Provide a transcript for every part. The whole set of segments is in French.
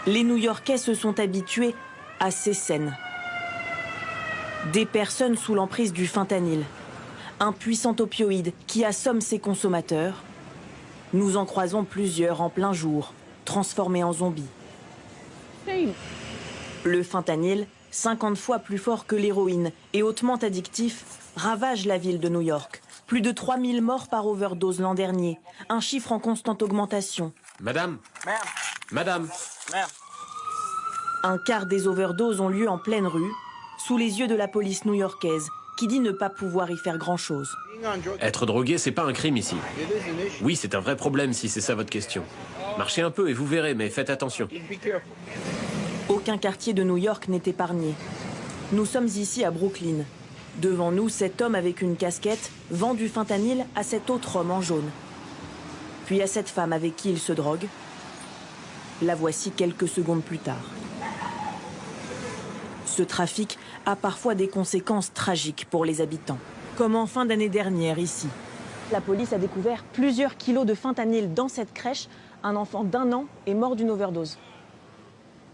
Les New-Yorkais se sont habitués à ces scènes. Des personnes sous l'emprise du fentanyl, un puissant opioïde qui assomme ses consommateurs. Nous en croisons plusieurs en plein jour, transformés en zombies. Le fentanyl, 50 fois plus fort que l'héroïne et hautement addictif, ravage la ville de New York. Plus de 3000 morts par overdose l'an dernier, un chiffre en constante augmentation. Madame. Madame. Un quart des overdoses ont lieu en pleine rue, sous les yeux de la police new-yorkaise, qui dit ne pas pouvoir y faire grand-chose. Être drogué, c'est pas un crime ici. Oui, c'est un vrai problème si c'est ça votre question. Marchez un peu et vous verrez, mais faites attention. Aucun quartier de New York n'est épargné. Nous sommes ici à Brooklyn. Devant nous, cet homme avec une casquette vend du fentanyl à cet autre homme en jaune. Puis à cette femme avec qui il se drogue. La voici quelques secondes plus tard. Ce trafic a parfois des conséquences tragiques pour les habitants. Comme en fin d'année dernière ici. La police a découvert plusieurs kilos de fentanyl dans cette crèche. Un enfant d'1 an est mort d'une overdose.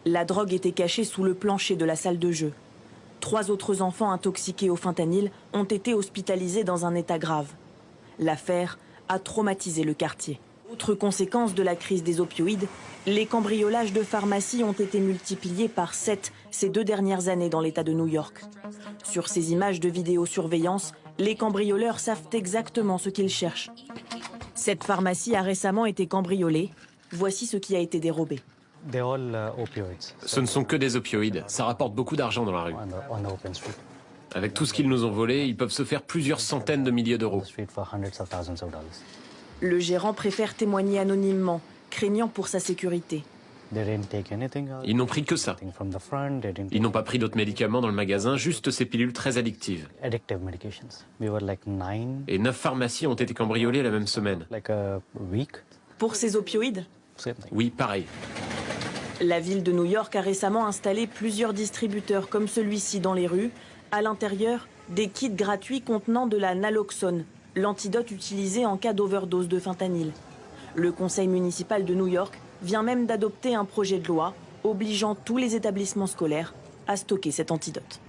La drogue était cachée sous le plancher de la salle de jeu. 3 autres enfants intoxiqués au fentanyl ont été hospitalisés dans un état grave. L'affaire a traumatisé le quartier. Autre conséquence de la crise des opioïdes, les cambriolages de pharmacies ont été multipliés par 7 ces 2 dernières années dans l'État de New York. Sur ces images de vidéosurveillance, les cambrioleurs savent exactement ce qu'ils cherchent. Cette pharmacie a récemment été cambriolée. Voici ce qui a été dérobé. Ce ne sont que des opioïdes. Ça rapporte beaucoup d'argent dans la rue. Avec tout ce qu'ils nous ont volé, ils peuvent se faire plusieurs centaines de milliers d'euros. Le gérant préfère témoigner anonymement, craignant pour sa sécurité. Ils n'ont pris que ça. Ils n'ont pas pris d'autres médicaments dans le magasin, juste ces pilules très addictives. Et 9 pharmacies ont été cambriolées la même semaine. Pour ces opioïdes? Oui, pareil. La ville de New York a récemment installé plusieurs distributeurs comme celui-ci dans les rues. À l'intérieur, des kits gratuits contenant de la naloxone, l'antidote utilisé en cas d'overdose de fentanyl. Le conseil municipal de New York vient même d'adopter un projet de loi obligeant tous les établissements scolaires à stocker cet antidote.